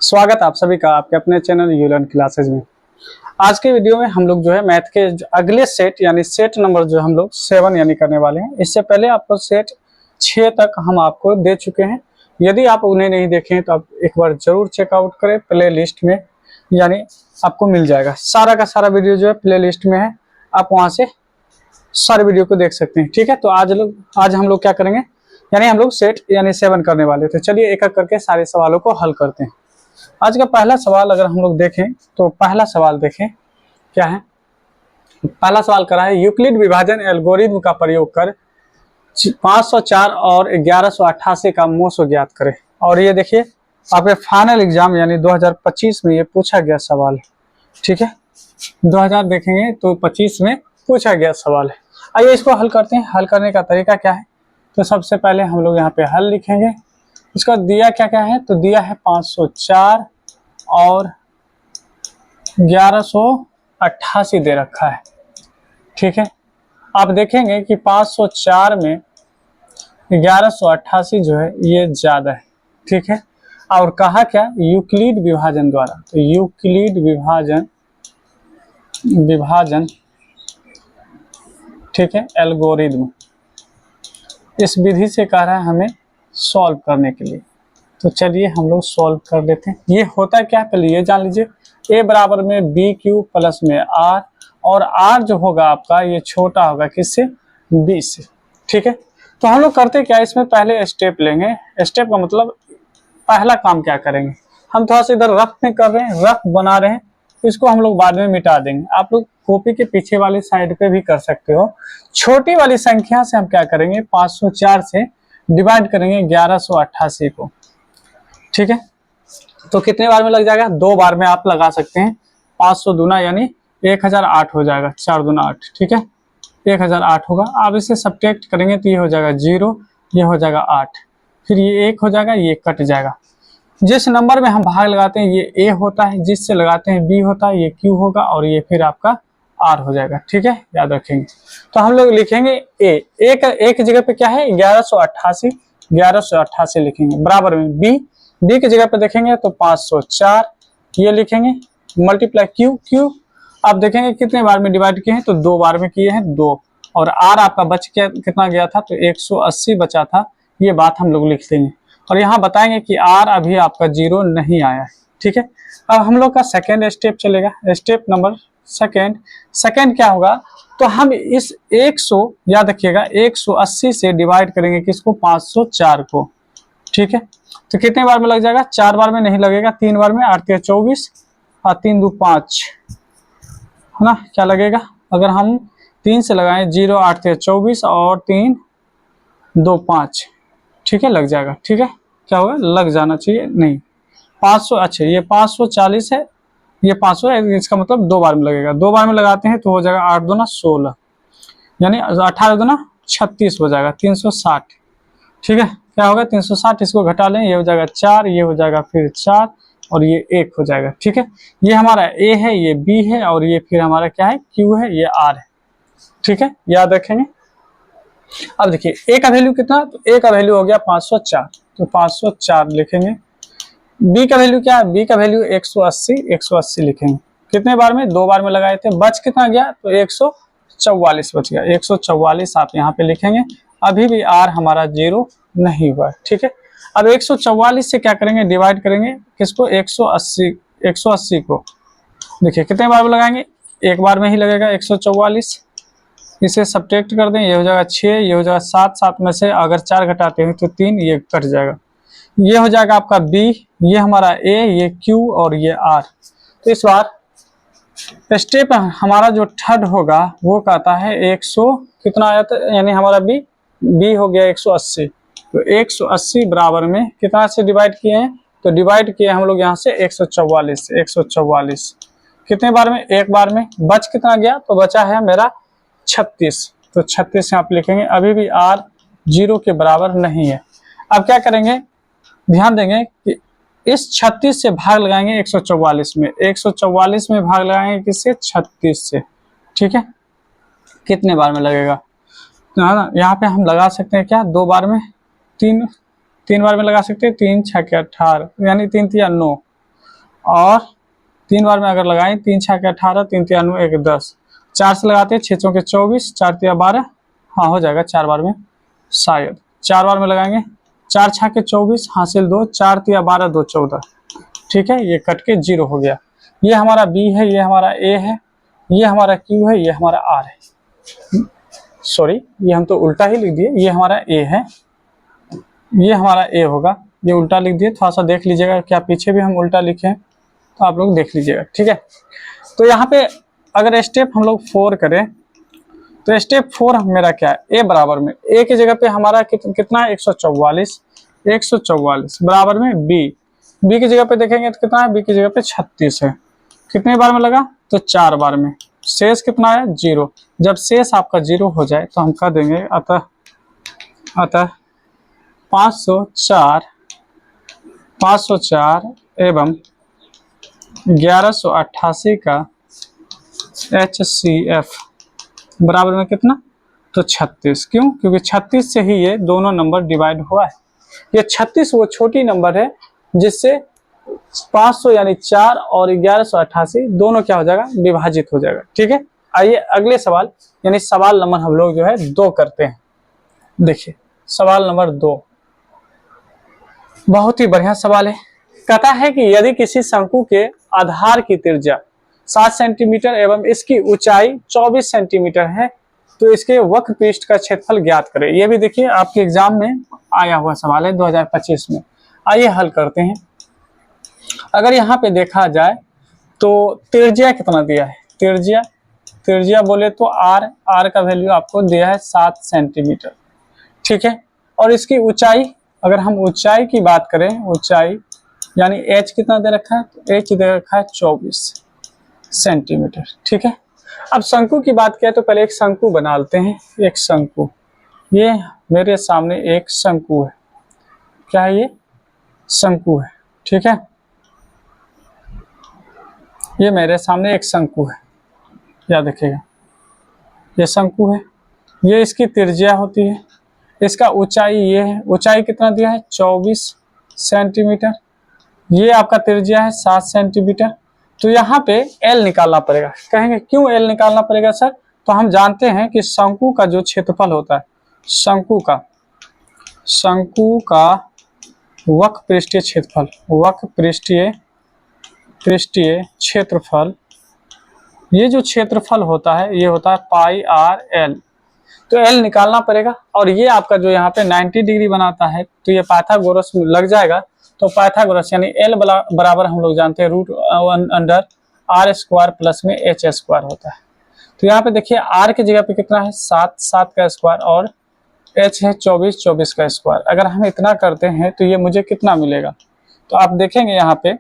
स्वागत आप सभी का आपके अपने चैनल यूलर्न क्लासेज में। आज के वीडियो में हम लोग जो है मैथ के अगले सेट यानी सेट नंबर जो हम लोग 7 यानी करने वाले हैं। इससे पहले आपको सेट 6 तक हम आपको दे चुके हैं। यदि आप उन्हें नहीं देखें तो आप एक बार जरूर चेकआउट करें प्ले लिस्ट में, यानी आपको मिल जाएगा। सारा का सारा वीडियो जो है प्ले लिस्ट में है, आप वहाँ से सारे वीडियो को देख सकते हैं। ठीक है, तो आज हम लोग क्या करेंगे, यानी हम लोग सेट यानी 7 करने वाले थे। चलिए एक एक करके सारे सवालों को हल करते हैं। आज का पहला सवाल अगर हम लोग देखें तो पहला सवाल देखें क्या है। पहला सवाल करा है यूक्लिड विभाजन एल्गोरिथम का प्रयोग कर 504 और 1188 का मोसो ज्ञात करें। और ये देखिए आपके फाइनल एग्जाम यानी 2025 में ये पूछा गया सवाल है। ठीक है, 2000 देखेंगे तो 25 में पूछा गया सवाल है। आइए इसको हल करते हैं। हल करने का तरीका क्या है, तो सबसे पहले हम लोग यहाँ पे हल लिखेंगे। इसका दिया क्या क्या है, तो दिया है 504 और 1188 दे रखा है। ठीक है, आप देखेंगे कि 504 में 1188 जो है ये ज्यादा है। ठीक है, और कहा क्या, यूक्लिड विभाजन द्वारा। तो यूक्लिड विभाजन ठीक है एल्गोरिथम, इस विधि से कह रहा है हमें सॉल्व करने के लिए। तो चलिए हम लोग सॉल्व कर लेते हैं। ये होता क्या है पहले ये जान लीजिए। a बराबर में बी क्यू प्लस में r, और r जो होगा आपका ये छोटा होगा किससे, b से। ठीक है, तो हम लोग करते क्या, इसमें पहले स्टेप लेंगे। स्टेप का मतलब पहला काम क्या करेंगे, हम थोड़ा सा इधर रफ में कर रहे हैं, रफ बना रहे हैं, इसको हम लोग बाद में मिटा देंगे। आप लोग कॉपी के पीछे वाली साइड पे भी कर सकते हो। छोटी वाली संख्या से हम क्या करेंगे, 504 से डिवाइड करेंगे 1188 को। ठीक है, तो कितने बार में लग जाएगा, 2 बार में आप लगा सकते हैं। 500 दूना यानी 1008 हो जाएगा, 4 दूना 8। ठीक है, 1008 होगा। आप इसे सब्ट्रैक्ट करेंगे तो ये हो जाएगा 0, ये हो जाएगा 8, फिर ये 1 हो जाएगा, ये कट जाएगा। जिस नंबर में हम भाग लगाते हैं ये a होता है, जिससे लगाते हैं b होता है, ये q होगा, और ये फिर आपका r हो जाएगा। ठीक है, याद रखेंगे। तो हम लोग लिखेंगे एक जगह पे क्या है 1188 लिखेंगे, बराबर में b की जगह पे देखेंगे तो 504 ये लिखेंगे, मल्टीप्लाई q आप देखेंगे कितने बार में डिवाइड किए हैं, तो 2 बार में किए हैं 2, और r आपका बच के कितना गया था, तो 180 बचा था। ये बात हम लोग लिख देंगे और यहाँ बताएंगे कि r अभी आपका 0 नहीं आया है। ठीक है, अब हम लोग का सेकेंड स्टेप चलेगा। स्टेप नंबर सेकेंड क्या होगा, तो हम इस 100 याद रखिएगा 180 से डिवाइड करेंगे किसको, 504 को। ठीक है, तो कितने बार में लग जाएगा, 4 बार में नहीं लगेगा, 3 बार में। 8 × 24 और 3 × 2 = 5 है ना, क्या लगेगा, अगर हम 3 से लगाएं 0, 8 × 24 और 3 2 5। ठीक है, लग जाएगा। ठीक है, क्या होगा, लग जाना चाहिए, नहीं 500। अच्छा ये 540 है, ये 500 है, इसका मतलब 2 बार में लगेगा। 2 बार में लगाते हैं तो हो जाएगा 8 दूना 16, यानी 18 दूना 36 हो जाएगा, 360। ठीक है, क्या होगा 360, इसको घटा लें, ये हो जाएगा 4, ये हो जाएगा फिर 4, और ये 1 हो जाएगा। ठीक है, ये हमारा a है, ये b है, और ये फिर हमारा क्या है, q है, ये r है। ठीक है, याद रखेंगे। अब देखिए a का वैल्यू कितना, तो a का वैल्यू हो गया 504, तो 504 लिखेंगे। b का वैल्यू क्या है, b का वैल्यू 180 लिखेंगे। कितने बार में, 2 बार में लगाए थे, बच कितना गया, तो 144 बच गया, 144 आप यहाँ पे लिखेंगे। अभी भी r हमारा 0 नहीं हुआ है। ठीक है, अब 144 से क्या करेंगे, डिवाइड करेंगे किसको, 180 को। देखिए कितने बार में लगाएंगे, 1 बार में ही लगेगा 144। इसे सब्ट्रैक्ट कर दें, ये हो जाएगा 6, ये हो जाएगा 7, 7 में से अगर 4 घटाते हैं तो 3, ये कट जाएगा। ये हो जाएगा आपका b, ये हमारा a, ये q और ये r। तो इस बार स्टेप हमारा जो थर्ड होगा वो कहता है 100 कितना आया था, यानी हमारा b हो गया 180। तो 180 बराबर में कितना से डिवाइड किए हैं, तो डिवाइड किए हम लोग यहाँ से 144 कितने बार में, 1 बार में। बच कितना गया, तो बचा है मेरा 36, तो 36 से आप लिखेंगे। अभी भी r 0 के बराबर नहीं है। अब क्या करेंगे, ध्यान देंगे कि इस 36 से भाग लगाएंगे 144 में, 144 में भाग लगाएंगे किससे, 36 से। ठीक है, कितने बार में लगेगा, ना यहाँ पे हम लगा सकते हैं क्या, 2 बार में, 3 बार में लगा सकते हैं, 3 × 6 = 18, यानी 3 × 3 = 9। और 3 बार में अगर लगाएं, 3 छक्के 18, 3 तिया 9, 1 10, 4 से लगाते हैं 6 चौके 24, 4 तिया 12, हाँ हो जाएगा 4 बार में, शायद 4 बार में लगाएंगे, 4 छक्के 24 हासिल 2, 4 तिया 12, 2 14, ठीक है, ये कट के 0 हो गया। ये हमारा बी है, ये हमारा ए है, ये हमारा क्यू है, ये हमारा आर है। सॉरी, ये हम तो उल्टा ही लिख दिए, ये हमारा ए है, ये हमारा ए होगा, ये उल्टा लिख दिए। थोड़ा सा देख लीजिएगा, क्या पीछे भी हम उल्टा लिखे हैं तो आप लोग देख लीजिएगा, ठीक है। तो यहाँ पे अगर स्टेप हम लोग 4 करें तो स्टेप 4 मेरा क्या है, ए बराबर में, ए की जगह पे हमारा कितना है 144, 144 बराबर में बी, बी की जगह पे देखेंगे तो कितना है, बी की जगह पे 36 है। कितने बार में लगा, तो 4 बार में। शेष कितना है, 0। जब शेष आपका 0 हो जाए तो हम कह देंगे अतः 504 एवं 1188 का HCF बराबर में कितना, तो 36। क्यों, क्योंकि 36 से ही ये दोनों नंबर डिवाइड हुआ है। ये 36 वो छोटी नंबर है जिससे 500 यानी 4 और 1188 दोनों क्या हो जाएगा, विभाजित हो जाएगा, ठीक है। आइए अगले सवाल यानी सवाल नंबर हम लोग जो है 2 करते हैं। देखिए सवाल नंबर 2 बहुत ही बढ़िया सवाल है। कहता है कि यदि किसी शंकु के आधार की त्रिज्या 7 सेंटीमीटर एवं इसकी ऊंचाई 24 सेंटीमीटर है तो इसके वक्र पृष्ठ का क्षेत्रफल ज्ञात करें। ये भी देखिए आपके एग्जाम में आया हुआ सवाल है 2025 में। आइए हल करते हैं। अगर यहाँ पे देखा जाए तो त्रिज्या कितना दिया है, त्रिज्या बोले तो आर का वैल्यू आपको दिया है 7 सेंटीमीटर, ठीक है। और इसकी ऊंचाई, अगर हम ऊंचाई की बात करें, ऊंचाई यानी एच कितना दे रखा है, तो एच दे रखा है 24 सेंटीमीटर, ठीक है। अब शंकु की बात किया तो पहले एक शंकु बना लेते हैं। एक शंकु, ये मेरे सामने एक शंकु है, क्या है ये, शंकु है, ठीक है। ये मेरे सामने एक शंकु है, याद रखिएगा, ये शंकु है, ये इसकी त्रिज्या होती है, इसका ऊंचाई ये है, ऊंचाई कितना दिया है 24 सेंटीमीटर, ये आपका त्रिज्या है 7 सेंटीमीटर। तो यहाँ पे एल निकालना पड़ेगा। कहेंगे क्यों एल निकालना पड़ेगा सर, तो हम जानते हैं कि शंकु का जो क्षेत्रफल होता है, शंकु का वक्र पृष्ठीय क्षेत्रफल, वक्र पृष्ठीय क्षेत्रफल, ये जो क्षेत्रफल होता है ये होता है पाई आर एल। तो एल निकालना पड़ेगा। और ये आपका जो यहाँ पे 90 डिग्री बनाता है तो ये पाइथागोरस में लग जाएगा। तो पाइथागोरस यानी एल बराबर हम लोग जानते हैं √r² प्लस में h² होता है। तो यहाँ पे देखिए r की जगह पे कितना है 7 का स्क्वायर और h है 24 का स्क्वायर। अगर हम इतना करते हैं तो ये मुझे कितना मिलेगा, तो आप देखेंगे यहाँ पे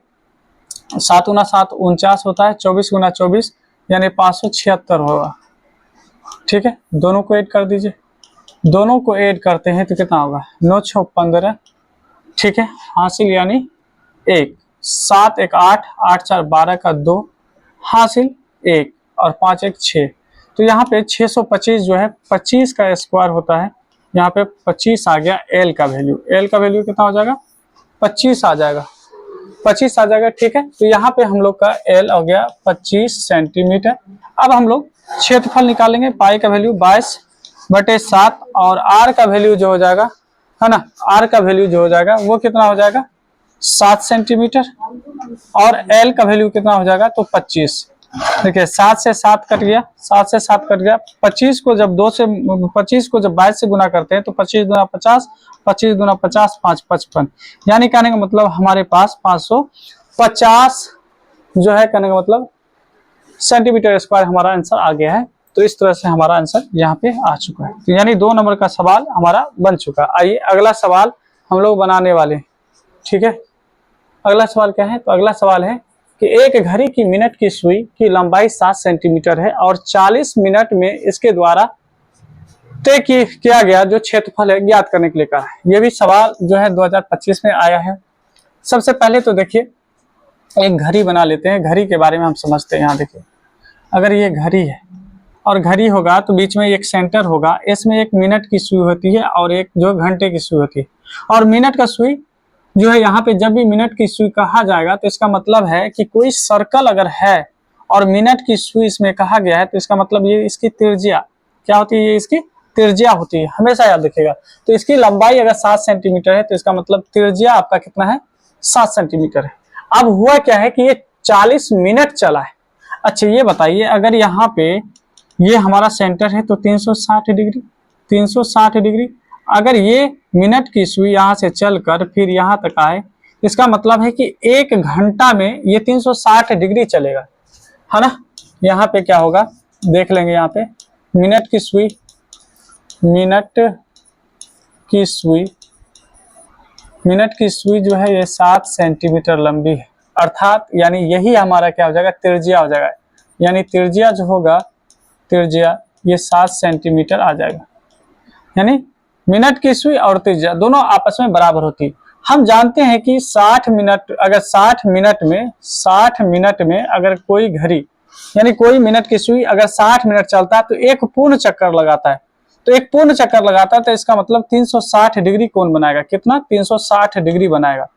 7 गुना 7 49 होता है, 24 गुना 24 यानी 576 होगा, ठीक है। दोनों को ऐड कर दीजिए, दोनों को ऐड करते हैं तो कितना होगा 9 6 15, ठीक है। हासिल यानी 1, 7 1 8, 8 4 12 का 2 हासिल 1 और 5 1 6। तो यहाँ पे 625 जो है 25 का स्क्वायर होता है, यहाँ पे 25 आ गया एल का वैल्यू। एल का वैल्यू कितना हो जाएगा 25 आ जाएगा, 25 आ जाएगा, ठीक है। तो यहाँ पे हम लोग का एल हो गया 25 सेंटीमीटर। अब हम लोग क्षेत्रफल निकालेंगे। पाई का वैल्यू 22/7 और आर का वैल्यू जो हो जाएगा है ना, आर का वैल्यू जो हो जाएगा वो कितना हो जाएगा 7 सेंटीमीटर और एल का वैल्यू कितना हो जाएगा तो 25। देखिए 7 से 7 कट गया, 7 से 7 कट गया। 25 को जब 22 से गुना करते हैं तो 25 दूना 50, 25 दूना 50, 5 55, यानी कहने का मतलब हमारे पास 550 जो है, कहने का मतलब सेंटीमीटर स्क्वायर हमारा आंसर आ गया है। तो इस तरह से हमारा आंसर यहाँ पे आ चुका है। तो यानी 2 नंबर का सवाल हमारा बन चुका। आइए अगला सवाल हम लोग बनाने वाले हैं, ठीक है। अगला सवाल क्या है, तो अगला सवाल है कि एक घड़ी की मिनट की सुई की लंबाई 7 सेंटीमीटर है और 40 मिनट में इसके द्वारा तय किया गया जो क्षेत्रफल है ज्ञात करने के लिए कहा है। यह भी सवाल जो है 2025 में आया है। सबसे पहले तो देखिए एक घड़ी बना लेते हैं, घड़ी के बारे में हम समझते हैं। यहाँ देखिए अगर ये घड़ी है और घड़ी होगा तो बीच में एक सेंटर होगा, इसमें एक मिनट की सुई होती है और एक जो घंटे की सुई होती है। और मिनट का सुई जो है यहाँ पे जब भी मिनट की सुई कहा जाएगा तो इसका मतलब है कि कोई सर्कल अगर है और मिनट की सुई इसमें कहा गया है तो इसका मतलब ये इसकी त्रिज्या क्या होती है, ये इसकी त्रिज्या होती है, हमेशा याद रखिएगा। तो इसकी लंबाई अगर 7 सेंटीमीटर है तो इसका मतलब त्रिज्या आपका कितना है, 7 सेंटीमीटर है। अब हुआ क्या है कि ये 40 मिनट चला है। अच्छा ये बताइए, अगर यहाँ पे ये हमारा सेंटर है तो 360 डिग्री, 360 डिग्री, अगर ये मिनट की सुई यहाँ से चलकर फिर यहाँ तक आए, इसका मतलब है कि 1 घंटा में ये 360 डिग्री चलेगा, है ना। यहाँ पे क्या होगा देख लेंगे, यहाँ पे मिनट की सुई, मिनट की सुई, मिनट की सुई जो है ये 7 सेंटीमीटर लंबी है, अर्थात यानी यही हमारा क्या हो जाएगा, त्रिज्या हो जाएगा। यानी त्रिज्या जो होगा, त्रिज्या ये 7 सेंटीमीटर आ जाएगा। यानी मिनट की सुई और त्रिज्या दोनों आपस में बराबर होती है। हम जानते हैं कि 60 मिनट, अगर 60 मिनट में अगर कोई घड़ी यानी कोई मिनट की सुई अगर 60 मिनट चलता है तो एक पूर्ण चक्कर लगाता है, तो एक पूर्ण चक्कर लगाता है तो इसका मतलब 360 डिग्री कोण बनाएगा, कितना, 360 डिग्री बनाएगा,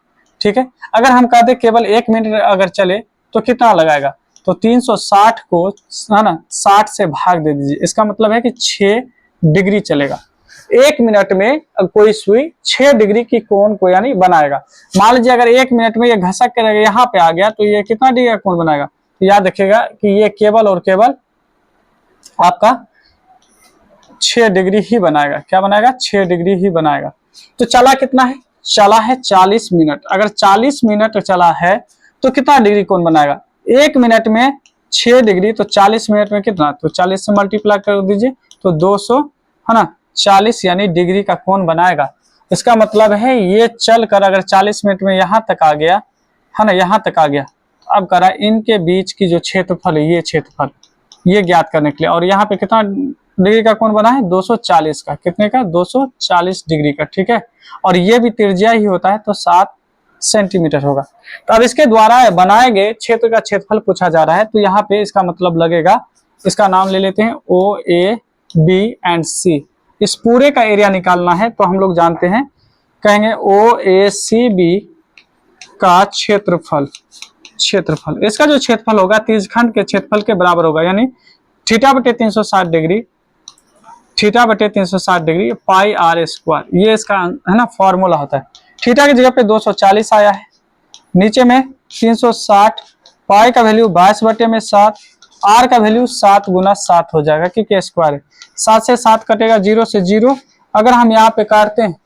ठीक है। अगर हम कहते केवल 1 मिनट अगर चले तो कितना लगाएगा, तो 360 को है ना 60 से भाग दे दीजिए, इसका मतलब है कि 6 डिग्री चलेगा। 1 मिनट में कोई सुई 6 डिग्री की कोण को यानी बनाएगा। मान लीजिए अगर 1 मिनट में ये घसक कर यहाँ पे आ गया तो ये कितना डिग्री का कोण बनाएगा, तो याद रखिएगा कि ये केवल और केवल आपका 6 डिग्री ही बनाएगा। क्या बनाएगा, 6 डिग्री ही बनाएगा। तो चला कितना है, चला है 40 मिनट। अगर 40 मिनट चला है तो कितना डिग्री कोण बनाएगा, 1 मिनट में 6 डिग्री, तो 40 मिनट में कितना, तो 40 से मल्टीप्लाई कर दीजिए तो 200 है ना 40 यानी डिग्री का कोण बनाएगा। इसका मतलब है ये चल कर अगर 40 मिनट में यहाँ तक आ गया है ना, यहाँ तक आ गया, अब करा इनके बीच की जो क्षेत्रफल है, ये क्षेत्रफल ये ज्ञात करने के लिए, और यहाँ पे कितना डिग्री का कोण बना है, 240 का, कितने का, 240 डिग्री का, ठीक है। और ये भी त्रिज्या ही होता है तो 7 सेंटीमीटर होगा। तो अब इसके द्वारा बनाए गए क्षेत्र का क्षेत्रफल पूछा जा रहा है, तो यहाँ पे इसका मतलब लगेगा, इसका नाम ले लेते हैं ओ, ए, बी एंड सी। इस पूरे का एरिया निकालना है तो हम लोग जानते हैं, कहेंगे ओ, ए, सी, बी का क्षेत्रफल, क्षेत्रफल इसका जो क्षेत्रफल होगा त्रिज्यखंड के क्षेत्रफल के बराबर होगा, यानी थीटा बटे 360 डिग्री, थीटा बटे 360 डिग्री पाई आर स्क्वायर, ये इसका है ना फॉर्मूला होता है। थीटा की जगह पे 240 आया है, नीचे में 360, पाई का वैल्यू 22 बटे में 7, आर का वैल्यू 7 गुना 7 हो जाएगा क्योंकि स्क्वायर है। 7 से 7 कटेगा, 0 से 0, अगर हम यहाँ पे काटते हैं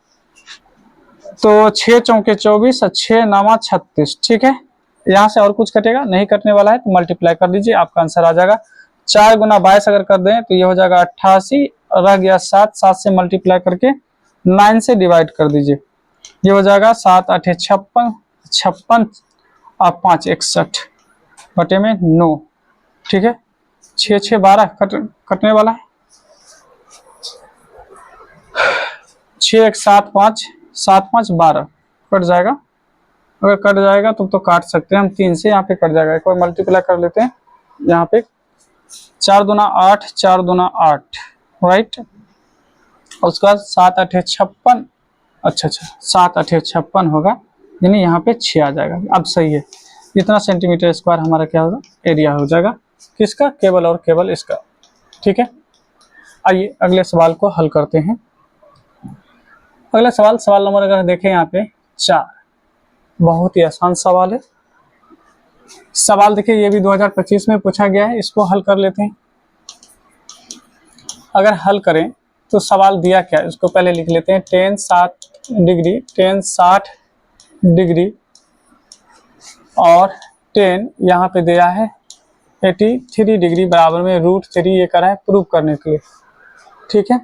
तो 6 चौके 24 और 6 नामा 36, ठीक है। यहाँ से और कुछ कटेगा नहीं, कटने वाला है तो मल्टीप्लाई कर दीजिए, आपका आंसर आ जाएगा। 4 गुना 22 अगर कर दें तो ये हो जाएगा 88, रह गया 7, 7 से मल्टीप्लाई करके 9 से डिवाइड कर दीजिए, ये हो जाएगा 7 8 56, 56 और 5 61 बटे में 9, ठीक है। 6 6 12 कटने वाला है, 6 1 7 5, 7 5 12 कट जाएगा। अगर कट जाएगा तो काट सकते हैं हम 3 से, यहाँ पे कट जाएगा। एक बार मल्टीप्लाई कर लेते हैं, यहाँ पे 4 दूना 8, 4 दूना 8, राइट। उसके बाद 7 8 56, अच्छा 7 8 56 होगा, यानी यहाँ पे 6 आ जाएगा। अब सही है, इतना सेंटीमीटर स्क्वायर हमारा क्या होगा, एरिया हो जाएगा, किसका, केवल और केवल इसका, ठीक है। आइए अगले सवाल को हल करते हैं। अगला सवाल, सवाल नंबर अगर देखें यहाँ पे 4, बहुत ही आसान सवाल है। सवाल देखिए, ये भी 2025 में पूछा गया है, इसको हल कर लेते हैं। अगर हल करें तो सवाल दिया क्या है, इसको पहले लिख लेते हैं। tan 60 डिग्री, tan 60 डिग्री और tan यहाँ पे दिया है 83 डिग्री बराबर में √3, ये करा है प्रूव करने के लिए, ठीक है।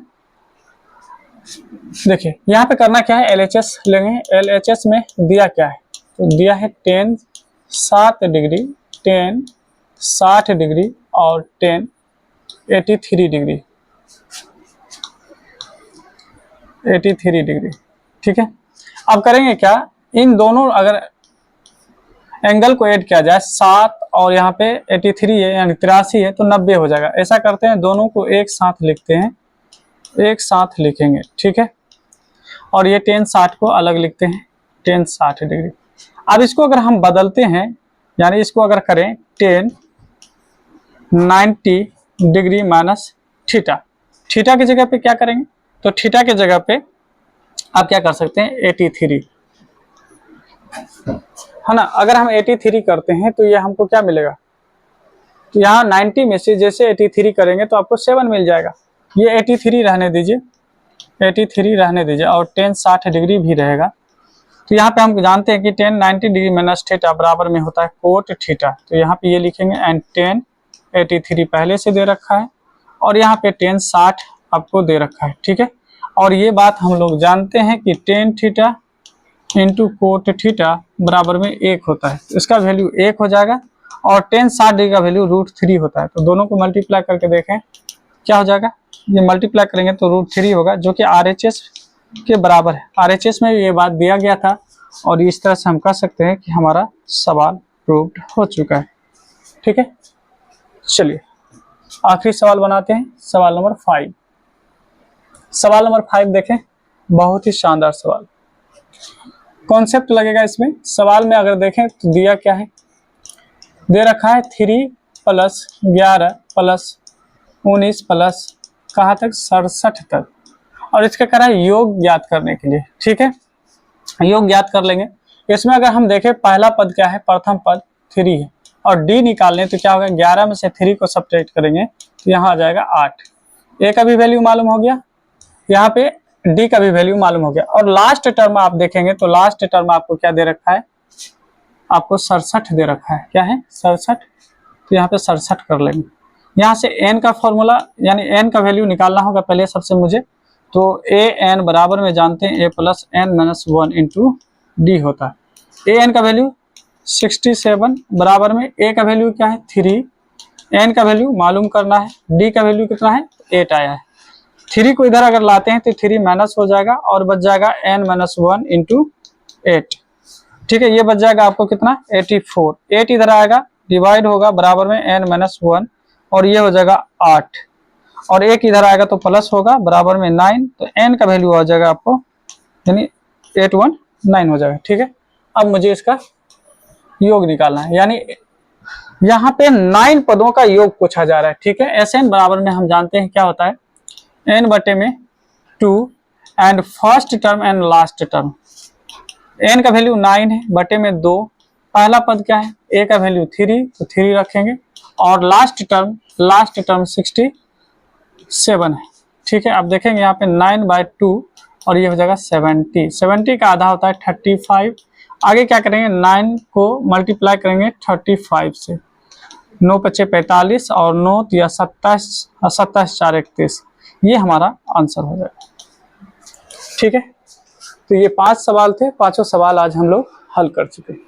देखिए यहाँ पे करना क्या है, LHS लेंगे। LHS में दिया क्या है, तो दिया है tan 60 डिग्री, tan 60 डिग्री और tan 83 डिग्री, 83 डिग्री, ठीक है। अब करेंगे क्या, इन दोनों अगर एंगल को ऐड किया जाए, 7 और यहाँ पे 83 है यानी 83 है तो 90 हो जाएगा। ऐसा करते हैं, दोनों को एक साथ लिखते हैं, एक साथ लिखेंगे, ठीक है। और ये tan 60 को अलग लिखते हैं, टेन 60 डिग्री। अब इसको अगर हम बदलते हैं, यानी इसको अगर करें ten 90 degree minus theta, theta की जगह पे क्या करेंगे, तो थीटा की जगह पे आप क्या कर सकते हैं 83, है ना। अगर हम 83 करते हैं तो ये हमको क्या मिलेगा, तो यहाँ 90 में से जैसे 83 करेंगे तो आपको 7 मिल जाएगा। ये 83 रहने दीजिए, 83 रहने दीजिए, और टेन 60 डिग्री भी रहेगा। तो यहाँ पे हम जानते हैं कि टेन 90 डिग्री माइनस थीटा बराबर में होता है कोट थीटा, तो यहाँ पे ये लिखेंगे एंड टेन 83 पहले से दे रखा है और यहाँ पे टेन 60 आपको दे रखा है, ठीक है। और ये बात हम लोग जानते हैं कि tan theta into cot theta बराबर में 1 होता है, इसका वैल्यू 1 हो जाएगा, और टेन 60 डिग्री का वैल्यू √3 होता है। तो दोनों को मल्टीप्लाई करके देखें क्या हो जाएगा, ये मल्टीप्लाई करेंगे तो √3 होगा, जो कि RHS के बराबर है। RHS में ये बात दिया गया था, और इस तरह से हम कह सकते हैं कि हमारा सवाल प्रूव्ड हो चुका है, ठीक है। चलिए आखिरी सवाल बनाते हैं, सवाल नंबर 5। सवाल नंबर 5 देखें, बहुत ही शानदार सवाल, कॉन्सेप्ट लगेगा इसमें। सवाल में अगर देखें तो दिया क्या है, दे रखा है 3 + 11 + 19 प्लस कहाँ तक 67 तक, और इसका करा है योग ज्ञात करने के लिए, ठीक है। योग ज्ञात कर लेंगे। इसमें अगर हम देखें पहला पद क्या है, प्रथम पद 3 है, और डी निकालने तो क्या होगा, 11 में से 3 को सब्ट्रैक्ट करेंगे तो यहाँ आ जाएगा 8। ए का भी वैल्यू मालूम हो गया, यहाँ पे डी का भी वैल्यू मालूम हो गया, और लास्ट टर्म आप देखेंगे तो लास्ट टर्म आपको क्या दे रखा है, आपको 67 दे रखा है। क्या है 67, तो यहाँ पे 67 कर लेंगे। यहाँ से n का फॉर्मूला यानी n का वैल्यू निकालना होगा पहले सबसे मुझे, तो an बराबर में जानते हैं a + n - 1 इंटू डी होता है। an का वैल्यू 67 बराबर में a का वैल्यू क्या है 3, n का वैल्यू मालूम करना है, d का वैल्यू कितना है 8 आया है। 3 को इधर अगर लाते हैं तो 3 माइनस हो जाएगा और बच जाएगा n - 1 इंटू 8, ठीक है। ये बच जाएगा आपको कितना 84, 8 इधर आएगा डिवाइड होगा बराबर में n - 1, और ये हो जाएगा 8, और 1 इधर आएगा तो प्लस होगा बराबर में 9, तो n का वैल्यू आ जाएगा आपको यानी 819 हो जाएगा, ठीक है। अब मुझे इसका योग निकालना है, यानी यहाँ पे 9 पदों का योग पूछा जा रहा है, ठीक है। Sn बराबर में हम जानते हैं क्या होता है n/2 and first term and last term. n का वैल्यू 9 है बटे में 2, पहला पद क्या है a का वैल्यू 3, तो 3 रखेंगे, और लास्ट टर्म 67 है, ठीक है। अब देखेंगे यहाँ पे 9/2 और ये हो जाएगा 70, 70 का आधा होता है 35। आगे क्या करेंगे 9 को मल्टीप्लाई करेंगे 35 से, 9 × 5 = 45 और 9 या 27, 27 × 4 = 31, ये हमारा आंसर हो जाएगा, ठीक है। तो ये 5 सवाल थे, पांचों सवाल आज हम लोग हल कर चुके हैं।